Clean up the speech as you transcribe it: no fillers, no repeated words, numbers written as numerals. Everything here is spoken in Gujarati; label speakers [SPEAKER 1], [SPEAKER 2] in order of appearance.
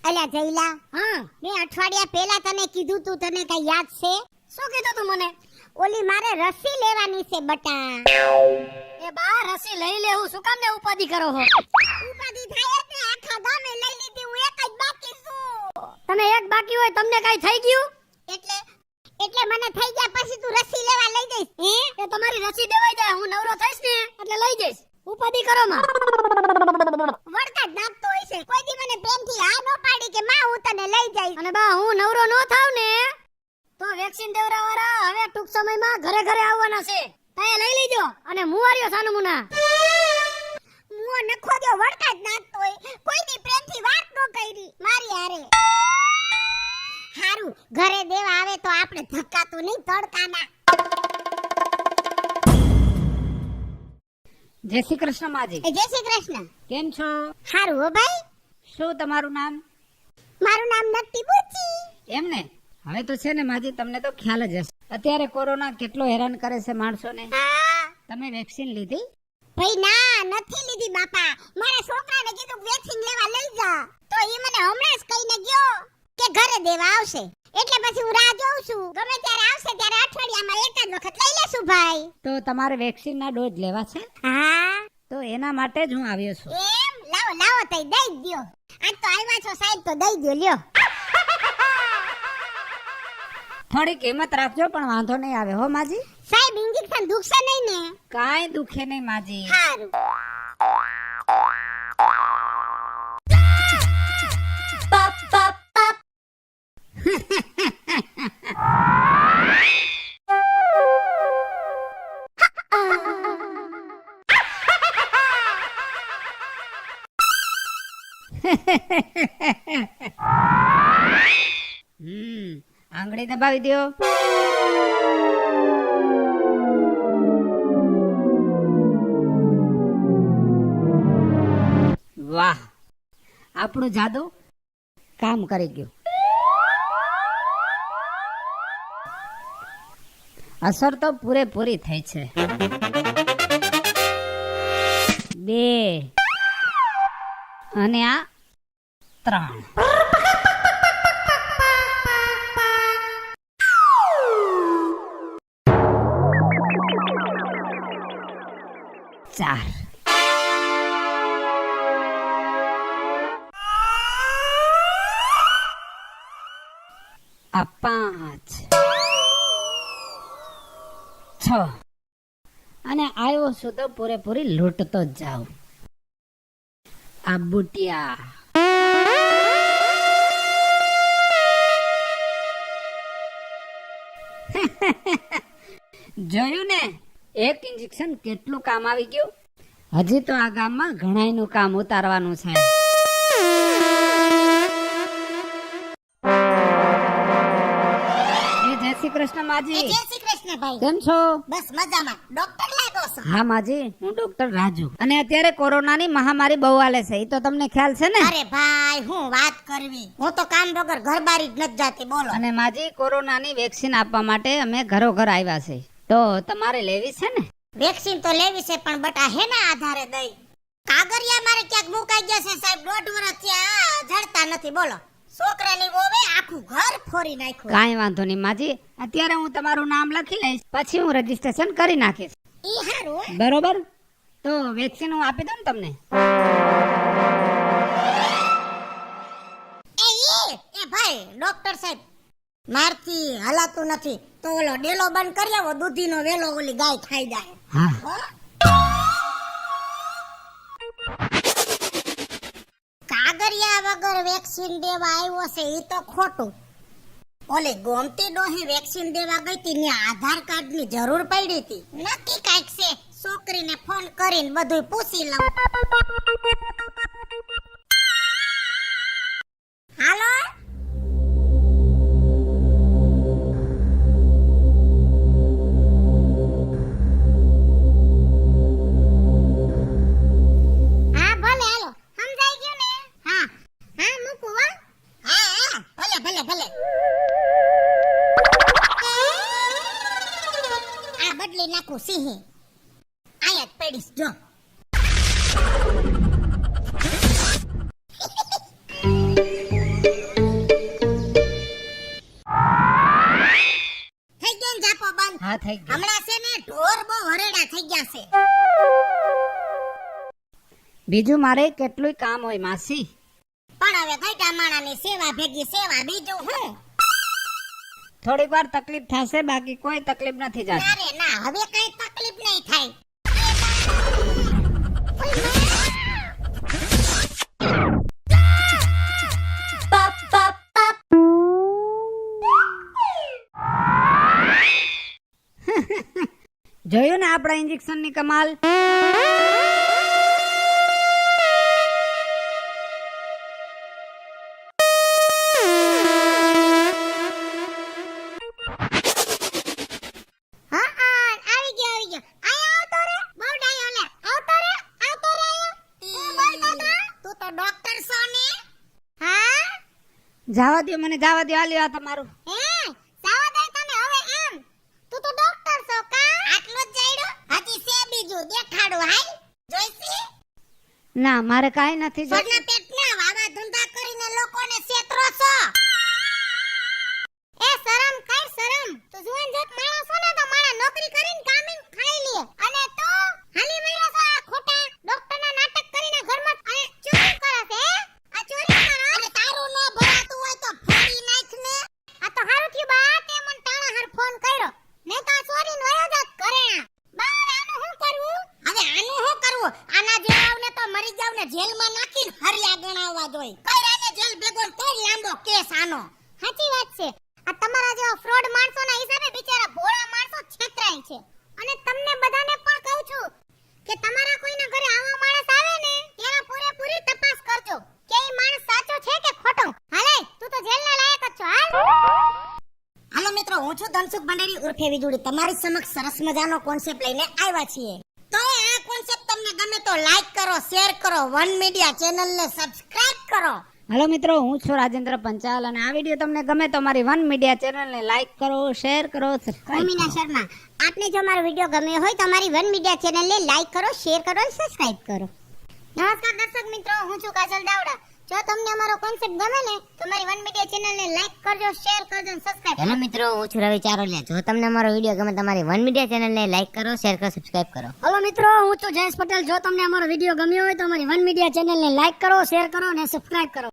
[SPEAKER 1] અલ્યા જયલા,
[SPEAKER 2] હા
[SPEAKER 1] મેં અઠવાડિયા પહેલા તને કીધું તું, તને કઈ યાદ છે?
[SPEAKER 2] શું કીધું તું મને?
[SPEAKER 1] ઓલી મારે રસી લેવાની છે બટા.
[SPEAKER 2] એ બા રસી લઈ લેવું, શું કામ ને ઉપાધિ કરો છો?
[SPEAKER 1] ઉપાધિ થાય એટલે આખા ગામે લઈ લીધી, હું એક જ બાકી છું.
[SPEAKER 2] તને એક બાકી હોય, તમને કઈ થઈ ગયું?
[SPEAKER 1] એટલે એટલે મને થઈ ગયા પછી તું રસી લેવા લઈ જઈશ? હે?
[SPEAKER 2] એ તમારી રસી દેવાઈ જાય, હું નવરો થઈશ ને એટલે લઈ જઈશ. ઉપાધિ કરો માં.
[SPEAKER 1] વળકા જ નાખતો હોય છે. કોઈ દી મને પ્રેમથી હા નો પાડી કે માં હું તને લઈ જઈશ.
[SPEAKER 2] અને બા હું નવરો ન થાવ ને તો વેક્સિન દેવરાવાળા હવે ટૂંક સમયમાં ઘરે ઘરે આવવાના છે. તમે લઈ લેજો અને મુવારીઓ સાનું મુના.
[SPEAKER 1] મુઓ નખો દો, વળકા જ નાખતો હોય. કોઈ દી પ્રેમથી વાત નો કરી મારી હારે. હારું, ઘરે દેવા આવે તો આપણે ધક્કાતું નહીં તડકાના.
[SPEAKER 3] જય શ્રી કૃષ્ણ માજી.
[SPEAKER 1] જય શ્રી કૃષ્ણ.
[SPEAKER 3] કેમ છો?
[SPEAKER 1] હારું હો ભાઈ.
[SPEAKER 3] શું તમારું નામ?
[SPEAKER 1] મારું નામ નક્કી બુચી.
[SPEAKER 3] એમ ને, હવે તો છે ને માજી, તમને તો ખ્યાલ જ હશે અત્યારે કોરોના કેટલો હેરાન કરે છે માણસોને.
[SPEAKER 1] હા
[SPEAKER 3] તમે વેક્સિન લીધી?
[SPEAKER 1] ભાઈ ના, નથી લીધી બાપા. મારા છોકરાને કીધું વેક્સિન લેવા લઈ જા, તો એ મને હમણાં જ કહીને ગયો કે ઘરે દેવા આવશે. એટલે પછી હું રાહ જોઉં છું, ગમે ત્યારે આવશે ત્યારે અઠવાડિયામાં એક જ વખત લઈ લેશું ભાઈ.
[SPEAKER 3] તો તમારે વેક્સિનના ડોઝ લેવા છે?
[SPEAKER 1] હા
[SPEAKER 3] તો એના માટે જ હું આવ્યો છું.
[SPEAKER 1] એમ? લાવો લાવો તઈ દઈ દ્યો. આજ તો આવ્યા છો સાહેબ તો દઈ દ્યો, લ્યો.
[SPEAKER 3] થોડી કિંમત રાખજો, પણ વાંધો નહીં આવે હો માજી.
[SPEAKER 1] સાહેબ ઇન્જેક્શન દુખશે નહીં ને?
[SPEAKER 3] કાંઈ દુખે નહીં માજી.
[SPEAKER 1] હારું.
[SPEAKER 3] આંગળી દબાવી દો. વાહ, આપણું જાદુ કામ કરી ગયું. અસર તો પૂરેપૂરી થઈ છે. 2 અને આ 3. ચાર. આ 5. 6. અને આવ્યો છું તો પૂરેપૂરી લૂંટતો જ જાઉં. આ બુટિયા. જોયું ને, એક ઇન્જેક્શન કેટલું કામ આવી ગયું. હજી તો આ ગામમાં ઘણાયનું કામ ઉતારવાનું છે. જય શ્રી કૃષ્ણ માજી.
[SPEAKER 1] જય શ્રી કૃષ્ણ ભાઈ.
[SPEAKER 3] કેમ છો?
[SPEAKER 1] બસ મજામાં. ડોક્ટર લાગો છો?
[SPEAKER 3] હા માજી, હું ડોક્ટર રાજુ. અને અત્યારે કોરોનાની મહામારી બહુ હાલે છે, એ તો તમને ખ્યાલ છે ને?
[SPEAKER 1] અરે ભાઈ, હું વાત કરવી, હું તો કામ વગર ઘર બારી જ નથી જાતી. બોલો.
[SPEAKER 3] અને માજી, કોરોનાની વેક્સિન આપવા માટે અમે ઘરો ઘર આવ્યા છે, તો તમારે લેવી છે ને?
[SPEAKER 1] વેક્સિન તો લેવી છે, પણ બટા હેના આધારે દઈ? કાગરિયા મારે ક્યાંક મુકાઈ ગયા છે સાહેબ. 1.5 વર્ષથી આ જડતા નથી. બોલો. છોકરાની વોવે આખું ઘર ફોરી નાખ્યું.
[SPEAKER 3] કાંઈ વાંધો નહીં માજી, અત્યારે હું તમારું નામ લખી લઈશ, પછી હું રજીસ્ટ્રેશન કરી નાખીશ.
[SPEAKER 1] ઈ હારું.
[SPEAKER 3] બરોબર? તો વેક્સિન હું આપી દઉં ને તમને.
[SPEAKER 1] એ ભાઈ ડોક્ટર સાહેબ, મારથી હલાતું નથી, તો ઓલો ડેલો બંધ કરી આવો. દૂધીનો વેલો ઓલી ગાય ખાઈ જાય.
[SPEAKER 3] હા.
[SPEAKER 1] હો? કાગરિયા વગર વેક્સિન દેવા આવ્યો છે, ઈ તો ખોટું. ઓલી ગોમતી ડોહી વેક્સિન દેવા ગઈ હતી, ને આધાર કાર્ડ ની જરૂર પડી હતી. નક્કી કાંઈક છે. છોકરીને ફોન કરીને બધું પૂછી લઉં. હાલો. હા ભલે, હાલો. સમજાઈ ગયું ને? હા હા, મૂકું હો. હા હા, ભલે ભલે ભલે. આ બદલી નાખું સિંહી. આયા જ પડીશ જો.
[SPEAKER 3] થઈ ગયા.
[SPEAKER 1] હમણાં છે ને ઢોર બહુ હરેડા થઈ ગયા છે.
[SPEAKER 3] બીજું મારે કેટલું કામ હોય માસી.
[SPEAKER 1] પણ હવે ગઈઢા માણાની સેવા ભેગી સેવા, બીજું હું?
[SPEAKER 3] થોડીક વાર તકલીફ થશે, બાકી કોઈ તકલીફ નથી જાતી.
[SPEAKER 1] ના રે ના, હવે કઈ તકલીફ નહીં થાય.
[SPEAKER 3] જોયું ને આપણા ઇન્જેક્શન ની કમાલ.
[SPEAKER 1] હા આવી ગયો આવી ગયો. આયા આવતો રે, બહુ ડાયો લે. આવતો રે આયો. તું તો ડોક્ટર છો ને? હા
[SPEAKER 3] જવા દો મને, જવા દો. આલ્યો આ તમારું.
[SPEAKER 1] હે સાવા દે તને હવે એમ. તું તો ડોક્ટર છો કા? આટલું જ જાડ્યું? હજી છે બીજું દેખાડું, હાલ જોઈસી.
[SPEAKER 3] ના મારે કાઈ નથી જોઈતું.
[SPEAKER 1] ઘરના પેટના વાવા ધંધા કરીને લોકોને છેતરો છો. એ શરમ કર શરમ. તું જુવાન જાત માણસ છો ને તો મારા નોકરી કરીને કામીન ખાઈ લે. અને તું હાલી મર્યો છો આ ખોટા ડોક્ટરના નાટક કરીને ઘરમાં અને ચોરી કરે છે. આ ચોરી કરો. અને તારું ન ભરાતું હોય તો ફોડી નાખ ને. આ તો હારું થયું બા તે મને ટાણા હાર ફોન કર્યો. ને તો આ ચોરીને વયો જાત કરે. બા આનું શું કરવું? હવે આનું શું કરવું? આના જેવાને તો મરી જાવ ને જેલમાં નાખીને હરિયા ગણાવવા જોઈ. કઈ રાને જેલ ભેગો તો લાંબો કેસ આનો. સાચી વાત છે. આ તમારા જેવા ફ્રોડ માણસોના હિસાબે બિચારા ભોળા માણસો છેતરાય છે. અને તમને બધાને પણ કહું છું કે તમારા કોઈના ઘરે આવા માણસ આવે ને ત્યારે પૂરેપૂરી તપાસ કરજો કે એ માણસ સાચો છે કે ખોટો. હાલે તું તો જેલના લાયક જ છો. હાલ. હાલો મિત્રો, હું છું ધનસુખ ભંડારી ઉર્ફે વીજળી. તમારી સમક્ષ સરસ મજાનો કોન્સેપ્ટ લઈને આવ્યા છીએ. તો આ કોન્સેપ્ટ તમને ગમે તો લાઈક કરો, શેર કરો, વન મીડિયા ચેનલને સબસ્ક્રાઇબ કરો.
[SPEAKER 3] હેલો મિત્રો, હું છું રાજેન્દ્ર પંચાલ અને આ વિડીયો તમને ગમે તો મારી વન મીડિયા ચેનલને લાઈક કરો, શેર કરો, સબસ્ક્રાઇબ.
[SPEAKER 1] મીના શર્મા, આપને જો મારો વિડીયો ગમ્યો હોય તો અમારી વન મીડિયા ચેનલને લાઈક કરો, શેર કરો અને સબસ્ક્રાઇબ કરો. નમસ્કાર દર્શક મિત્રો, હું છું કાજલ દાવડા. જો તમને અમારો કોન્સેપ્ટ ગમે ને તો મારી વન મીડિયા ચેનલને લાઈક કરજો, શેર કરજો અને સબસ્ક્રાઇબ.
[SPEAKER 4] હેલો મિત્રો, હું છું રવિ ચારોલિયા. જો તમને અમારો વિડીયો ગમે તમારી વન મીડિયા ચેનલને લાઈક કરો, શેર કરો, સબસ્ક્રાઇબ કરો.
[SPEAKER 2] હલો મિત્રો, હું છું જયેશ પટેલ. જો તમને અમારો વિડીયો ગમ્યો હોય તો અમારી વન મીડિયા ચેનલને લાઈક કરો, શેર કરો અને સબસ્ક્રાઇબ કરો.